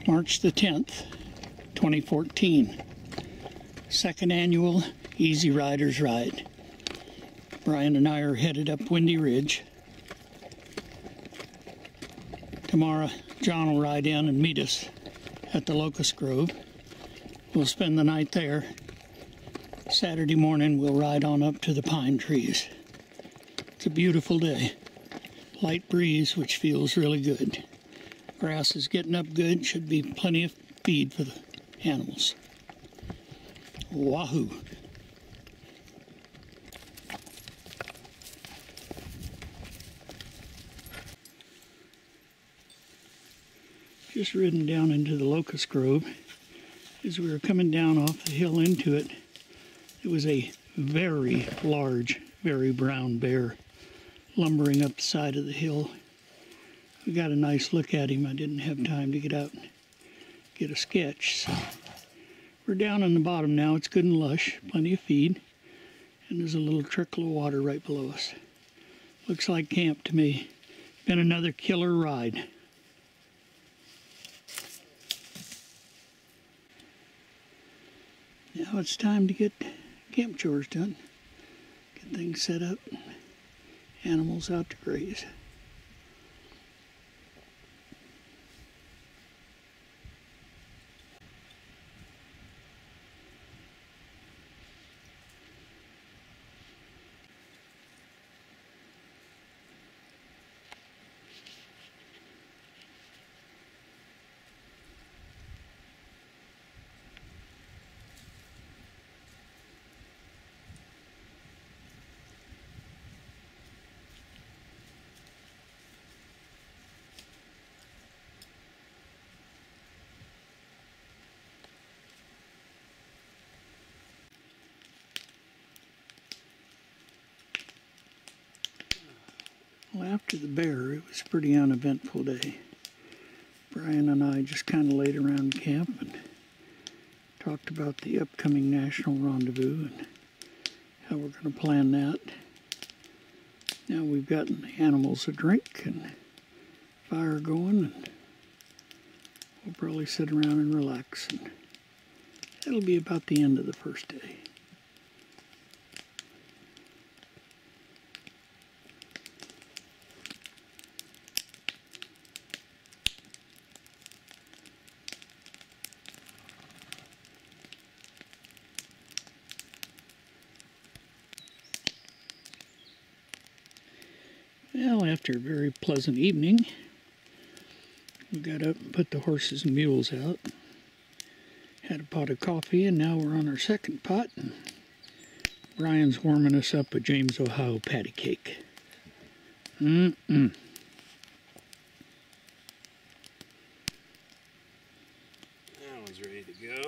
March the 10th, 2014. Second annual Easy Riders Ride. Brian and I are headed up Windy Ridge. Tomorrow, John will ride in and meet us at the Locust Grove. We'll spend the night there. Saturday morning, we'll ride on up to the pine trees. It's a beautiful day. Light breeze, which feels really good. Grass is getting up good. Should be plenty of feed for the animals. WAUGH. Just ridden down into the Locust Grove. As we were coming down off the hill into it, it was a very large, very brown bear lumbering up the side of the hill. We got a nice look at him. I didn't have time to get out and get a sketch. So we're down on the bottom now. It's good and lush, plenty of feed, and there's a little trickle of water right below us. Looks like camp to me. Been another killer ride. Now it's time to get camp chores done. Get things set up, animals out to graze. Well, after the bear, it was a pretty uneventful day. Brian and I just kind of laid around camp and talked about the upcoming national rendezvous and how we're going to plan that. Now we've gotten the animals a drink and fire going, and we'll probably sit around and relax, and that'll be about the end of the first day. Well, after a very pleasant evening, we got up and put the horses and mules out. Had a pot of coffee, and now we're on our second pot. And Brian's warming us up a James, Ohio patty cake. That one's ready to go.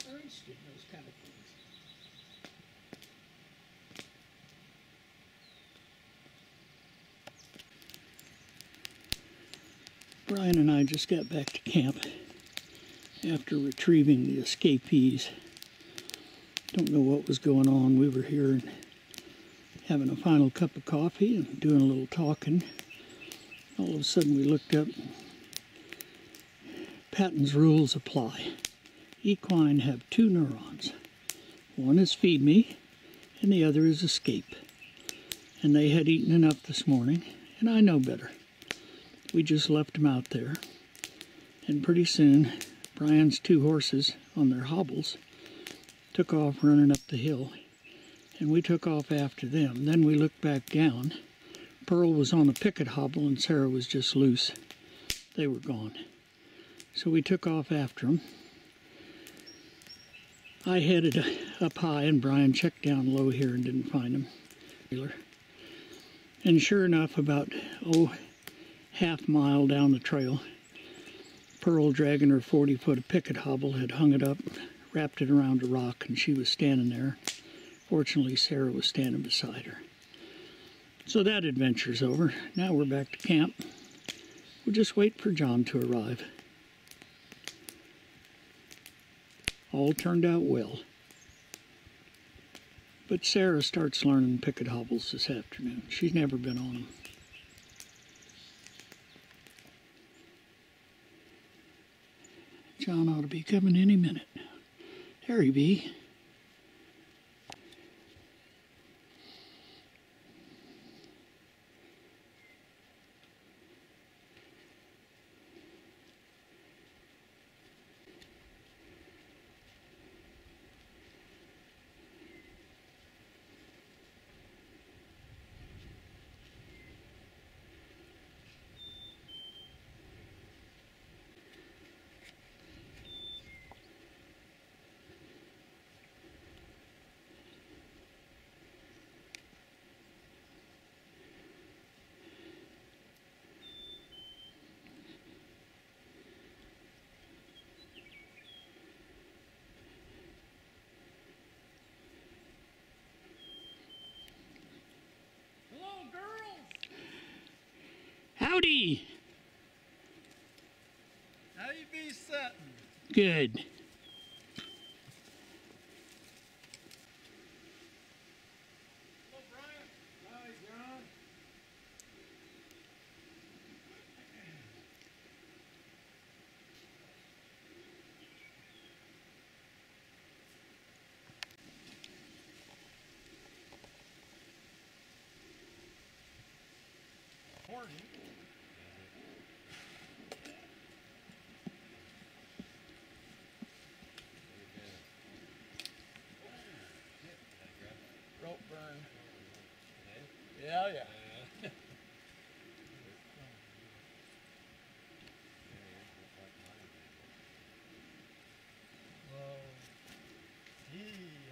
In those kind of things. Brian and I just got back to camp after retrieving the escapees. Don't know what was going on. We were here and having a final cup of coffee and doing a little talking. All of a sudden we looked up. Patton's rules apply. Equine have two neurons. One is feed me, and the other is escape. And they had eaten enough this morning, and I know better. We just left them out there, and pretty soon, Brian's two horses on their hobbles took off running up the hill, and we took off after them. Then we looked back down. Pearl was on a picket hobble and Sarah was just loose. They were gone. So we took off after them. I headed up high and Brian checked down low here and didn't find them. And sure enough, about, half mile down the trail, Pearl, dragging her 40-foot picket hobble, had hung it up, wrapped it around a rock, and she was standing there. Fortunately, Sarah was standing beside her. So that adventure's over. Now we're back to camp. We'll just wait for John to arrive. All turned out well. But Sarah starts learning picket hobbles this afternoon. She's never been on them. John ought to be coming any minute. There he be. Howdy! How you be sitting? Good. Hello, Brian. Hi, John. Morning. Rope burn. Yeah, yeah. Well, he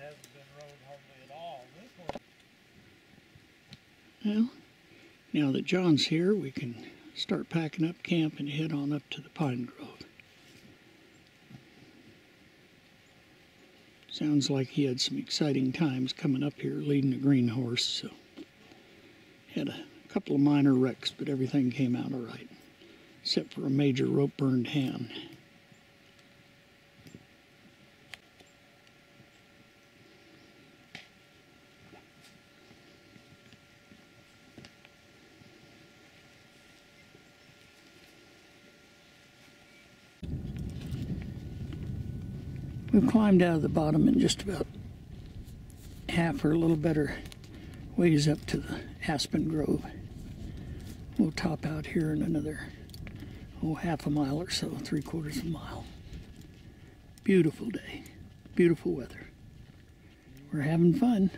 hasn't been rode hardly at all. This one. Well, now that John's here, we can start packing up camp and head on up to the Pine Grove. Sounds like he had some exciting times coming up here leading a green horse, so had a couple of minor wrecks, but everything came out all right, except for a major rope burned hand. We've climbed out of the bottom in just about half or a little better ways up to the aspen grove. We'll top out here in another, half a mile or so, 3/4 of a mile. Beautiful day, beautiful weather. We're having fun.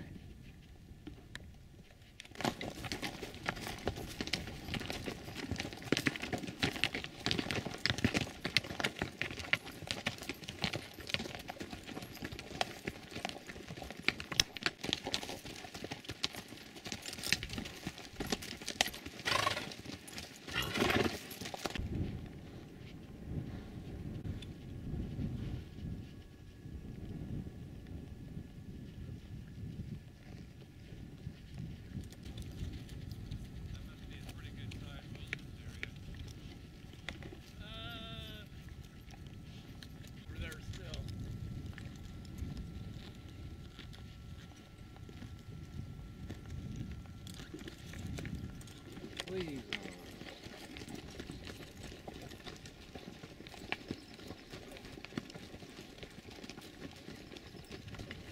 Please.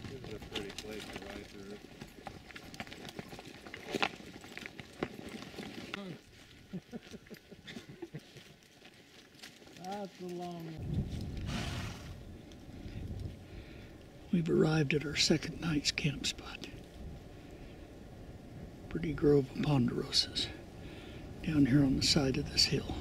This is a pretty place to ride through. That's a long one. We've arrived at our second night's camp spot. pretty grove of ponderosas down here on the side of this hill.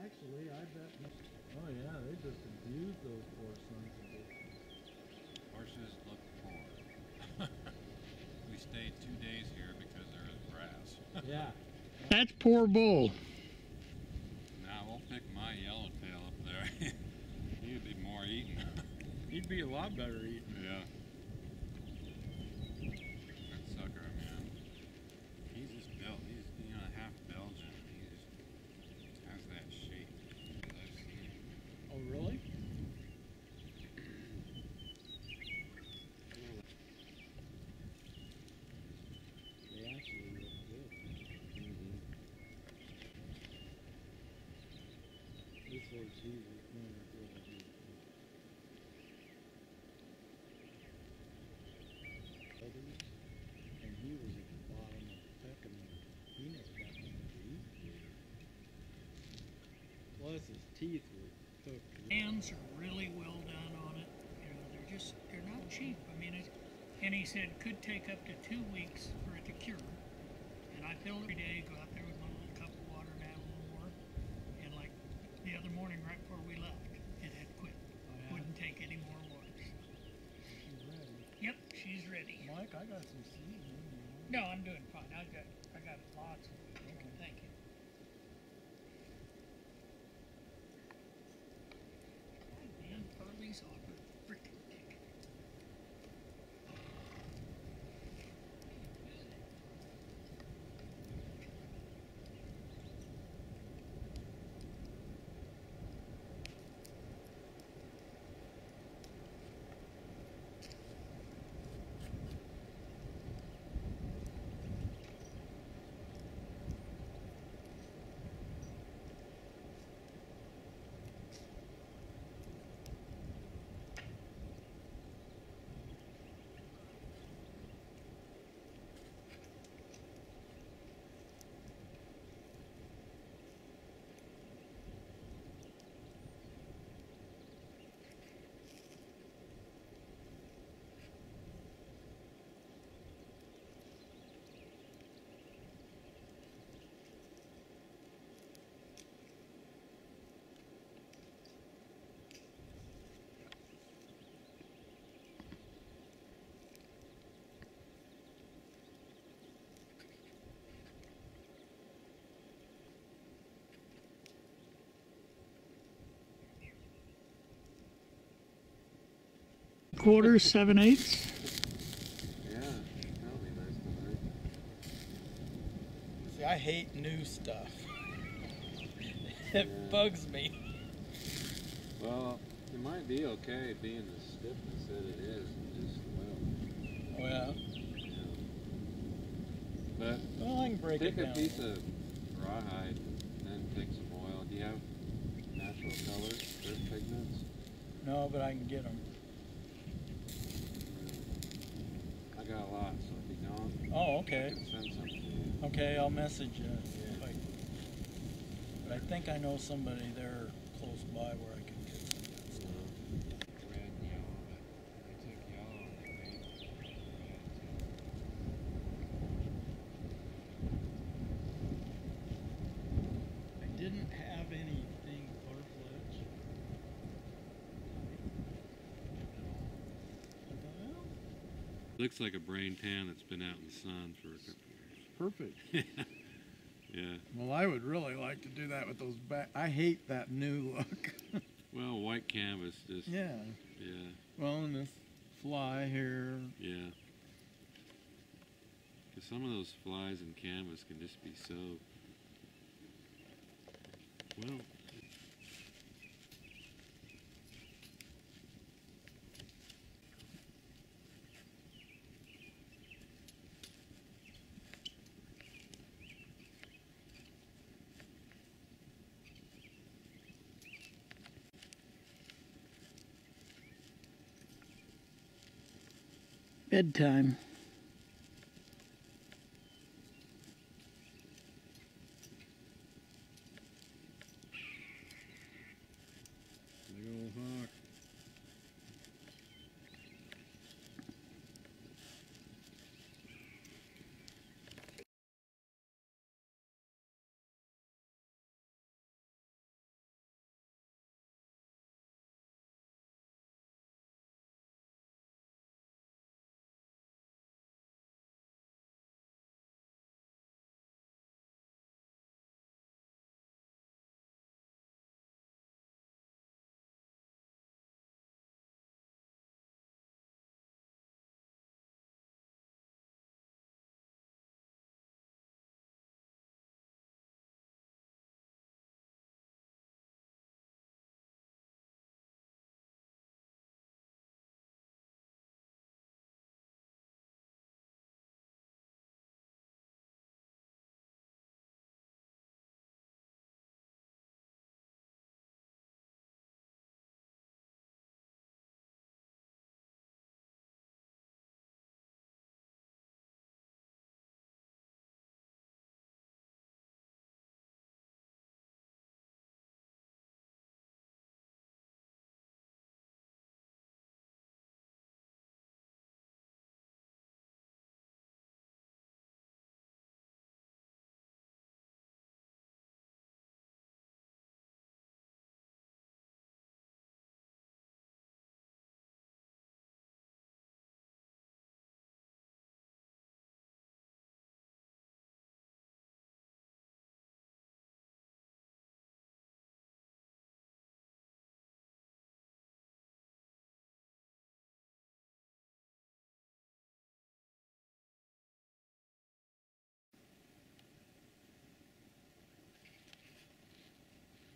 Actually, I bet. Oh yeah, they just abuse those poor sons of bitches. Horses look poor. We stayed 2 days here because there was grass. Yeah. That's poor bull. Now we'll pick my yellowtail up there. He'd be more eating. He'd be a lot better eating. Yeah. That sucker, man. He's just built. He's, you know, half Belgian. He just has that shape that I've seen. Oh really? They actually look good. This horse, he's really good. And he was at the bottom of the pecking order. He never got nothing to eat. Plus his teeth were hooked. Hands are really well done on it. You know, they're not cheap. I mean, and he said could take up to 2 weeks for it to cure. And I filled every day, go out there with my little cup of water and add a little more. And like the other morning, right before we left, it had quit. Oh, yeah? Wouldn't take any more water. She's ready. Yep, she's ready. Mike, I got some seeds in there. No, I'm doing fine. I got lots of it. Okay, thank you. Man, Carly's off her frickin' ticket. Quarters, 7/8. Yeah, that'll be nice tonight. See, I hate new stuff. It bugs me. Well, it might be okay being the stiffness that it is and just oil. Oh yeah. Yeah. But Well, I can break take it a down. piece of rawhide and then take some oil. Do you have natural colors, earth pigments? No, but I can get them. I got a lot, so if you don't, Oh, I okay. can send some to you. Okay, I'll message you. Yeah. But I think I know somebody there close by where I can get some of that stuff. Red and yellow, but they took yellow and they made red too. I didn't have anything far-fetched. Looks like a brain tan that's been out in the sun for a couple Perfect. years. Yeah. Well, I would really like to do that with those back. I hate that new look. Well, white canvas just. Yeah. Yeah. Well, and this fly here. Yeah. some of those flies and canvas can just be so, well, Bedtime. big old hawk.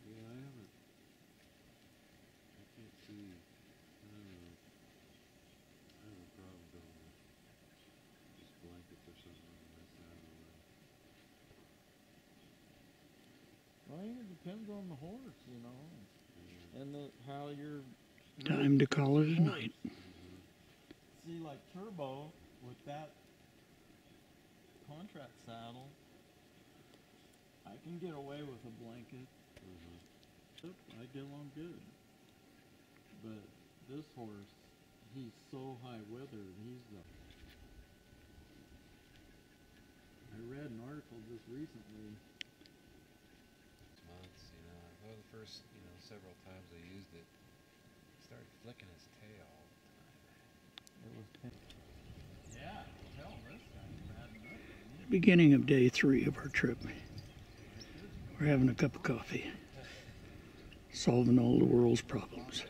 Yeah, I haven't, I can't see, I don't know, I have a problem going with just blankets or something on that side of the way. Well, it depends on the horse, you know, Yeah. and how you're. Time to call it a night. See, like Turbo with that contract saddle, I can get away with a blanket. I get along good. But this horse, he's so high weathered. I read an article just recently. Months, well, the first, several times I used it, he started flicking his tail all the time. It was. Yeah, hell, this guy's bad enough. Beginning of day 3 of our trip. We're having a cup of coffee, solving all the world's problems.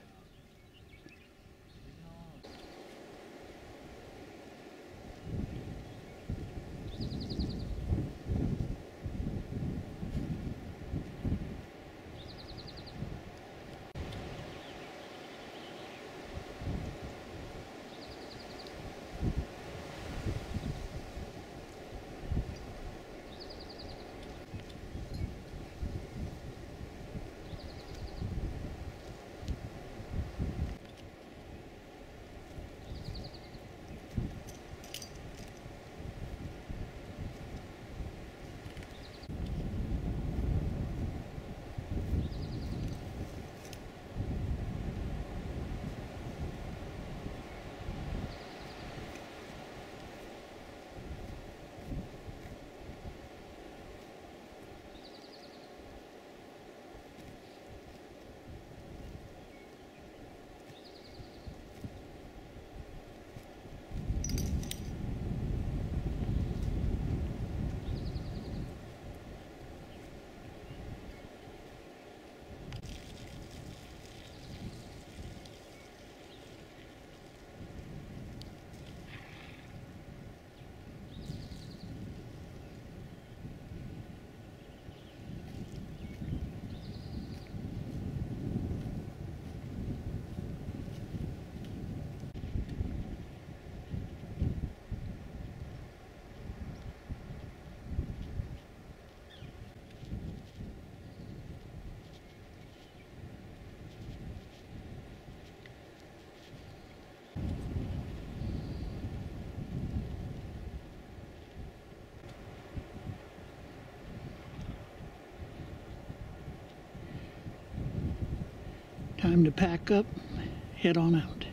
Time to pack up, head on out.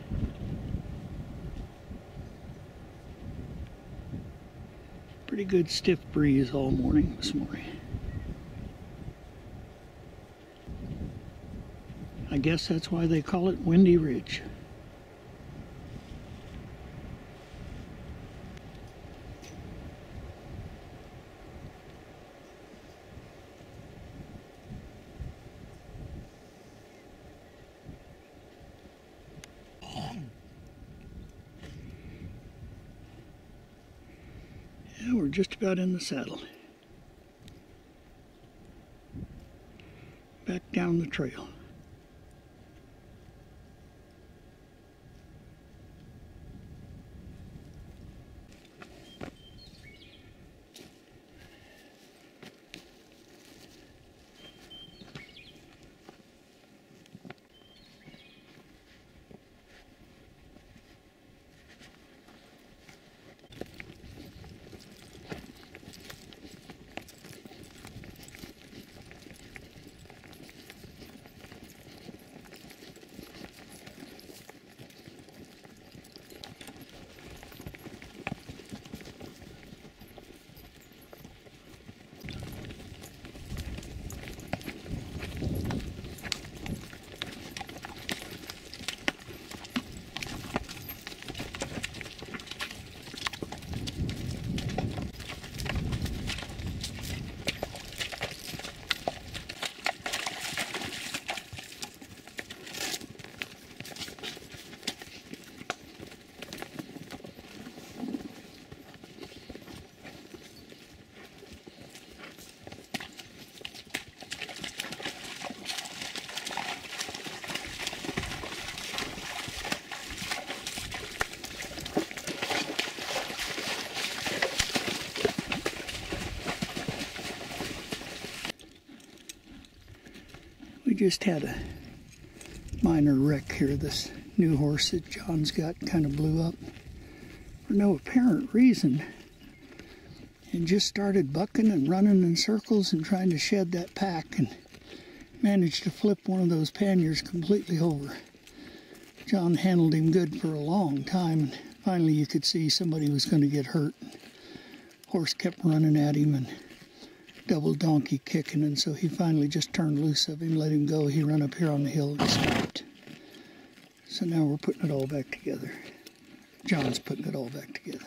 Pretty good stiff breeze all morning this morning. I guess that's why they call it Windy Ridge. Yeah, we're just about in the saddle. Back down the trail. We just had a minor wreck here. This new horse that John's got kind of blew up for no apparent reason and just started bucking and running in circles and trying to shed that pack and managed to flip one of those panniers completely over. John handled him good for a long time, and finally you could see somebody was going to get hurt. Horse kept running at him and double donkey kicking, and so he finally just turned loose of him, let him go. He ran up here on the hill and stopped. So now we're putting it all back together. John's putting it all back together.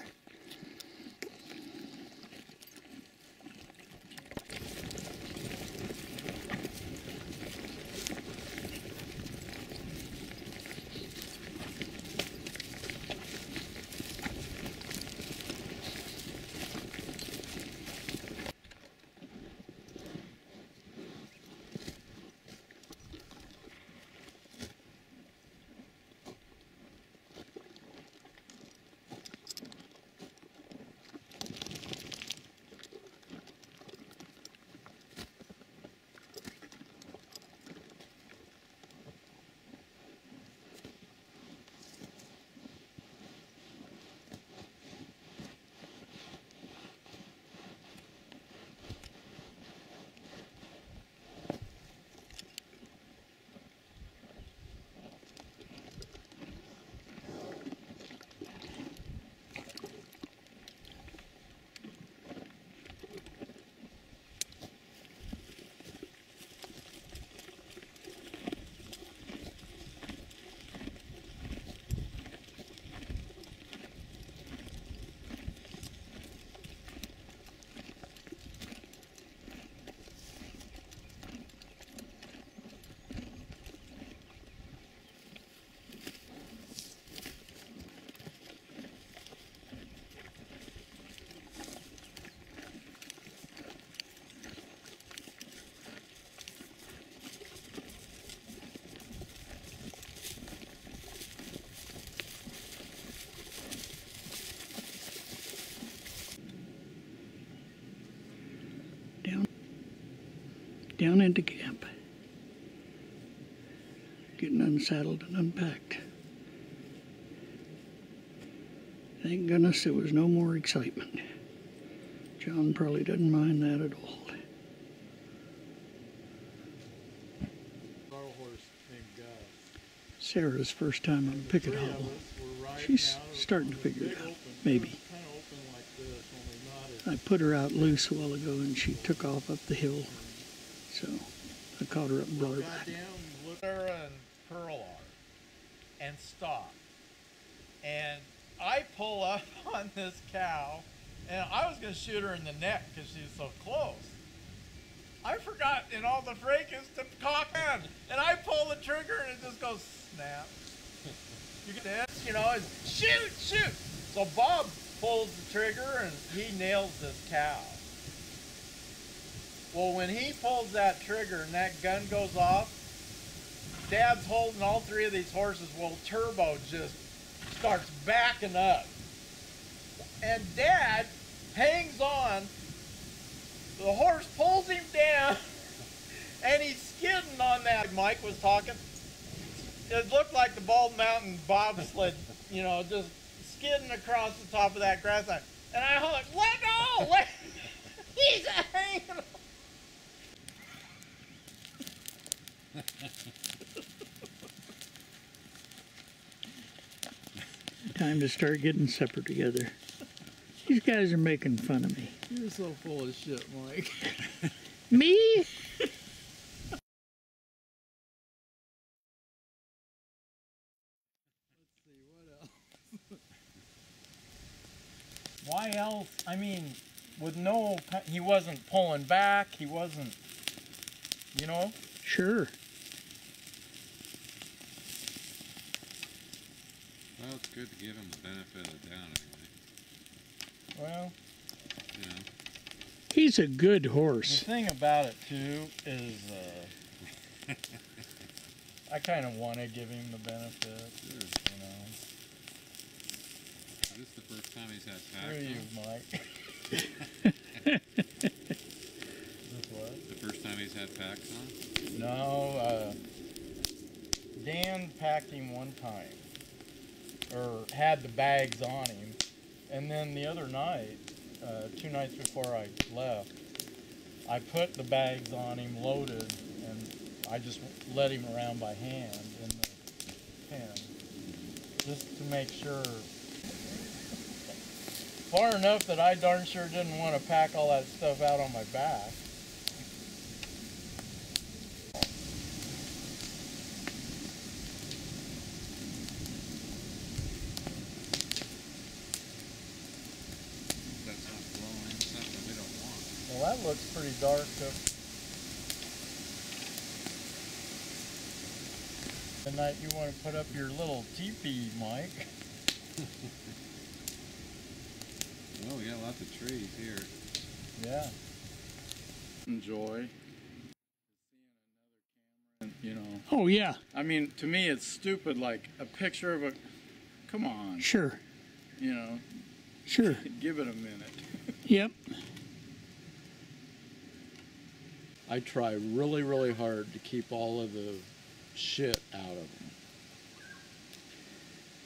Down into camp. Getting unsaddled and unpacked. Thank goodness there was no more excitement. John probably doesn't mind that at all. Our horse named Gus. Sarah's first time on Picket Three of Hollow. us were riding She's out. It was starting to on a figure it big out, open- maybe. It was kind of open like this, only not as I put her out loose a while ago and she took off up the hill. So I caught her up and brought her back. goddamn look. Sarah and Pearl are, and stop. And I pull up on this cow, and I was gonna shoot her in the neck because she's so close. I forgot in all the fracas to cock in, and I pull the trigger and it just goes snap. You get this, you know, it's shoot, shoot. So Bob pulls the trigger and he nails this cow. Well, when he pulls that trigger and that gun goes off, Dad's holding all three of these horses. Well, Turbo just starts backing up. And Dad hangs on. The horse pulls him down, and he's skidding on that. Mike was talking. It looked like the Bald Mountain bobsled, you know, just skidding across the top of that grass line. And I was like, let go! Let he's hanging on. Time to start getting supper together. These guys are making fun of me. You're so full of shit, Mike. Me? Why else? I mean, with no, he wasn't pulling back. He wasn't, you know? Sure. Well, it's good to give him the benefit of the doubt anyway. Well, You know. He's a good the horse. thing about it too is, I kind of want to give him the benefit, Sure. you know. Is this the first time he's had Screw packs you, on? Mike. This what? The first time he's had packs on? No, Dan packed him one time, or had the bags on him, and then the other night, 2 nights before I left, I put the bags on him, loaded, and I just led him around by hand in the pen, just to make sure. Far enough that I darn sure didn't want to pack all that stuff out on my back. That's not blowing something we don't want. Well, that looks pretty dark. Tonight you want to put up your little teepee, Mike. Well, we got lots of trees here. Yeah. Enjoy seeing another camera, you know. Oh, yeah. I mean, to me, it's stupid. Like a picture of a. Come on, Sure. you know. Sure. Give it a minute. Yep. I try really, really hard to keep all of the shit out of them.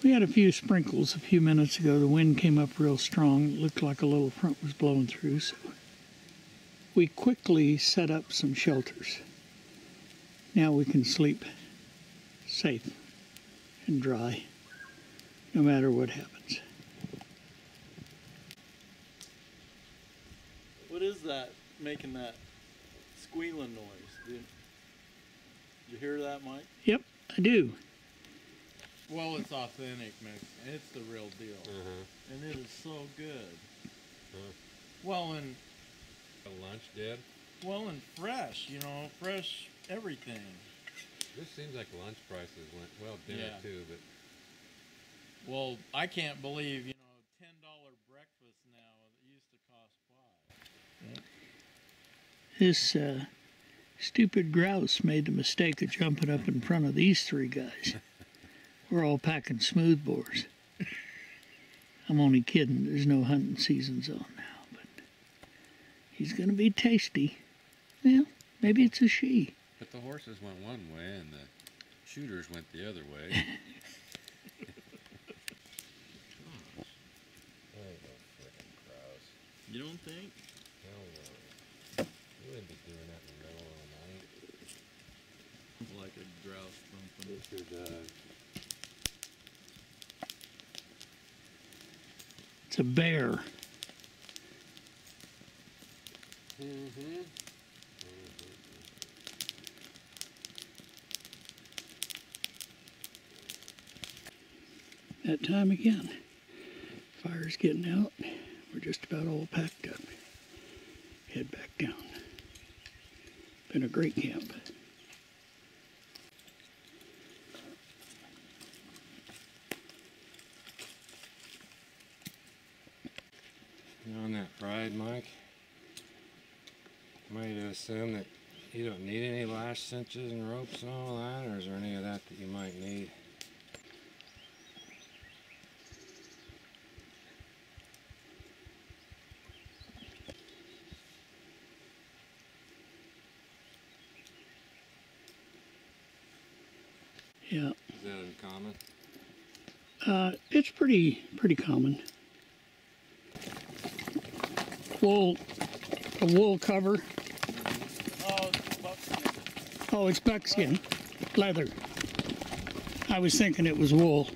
We had a few sprinkles a few minutes ago. The wind came up real strong. It looked like a little front was blowing through. So we quickly set up some shelters. Now we can sleep safe and dry, no matter what happens. What is that making that squealing noise? Did you hear that, Mike? Yep, I do. Well, it's authentic, Mexican. It's the real deal. And it is so good. Well, and A lunch, Dad? fresh, you know, fresh everything. This seems like lunch prices went, well, dinner Yeah. too, but Well, I can't believe, you know, $10 breakfast now that used to cost $5. This stupid grouse made the mistake of jumping up in front of these three guys. We're all packing smoothbores. I'm only kidding. There's no hunting seasons on now, but he's going to be tasty. Well, maybe it's a she. but the horses went one way and the shooters went the other way. You don't think? Hell no. You wouldn't be doing that in the middle of the night. Like a grouse thumping. This is It's a bear. Mm-hmm. That time again. Fire's getting out. We're just about all packed up. Head back down. Been a great camp. You know, on that ride, Mike, am I to assume that you don't need any lash cinches and ropes and all that, or is there any of that that you might need? Yeah. Is that uncommon? It's pretty common. A wool cover. Oh, it's buckskin. Oh, it's buckskin. Leather. I was thinking it was wool.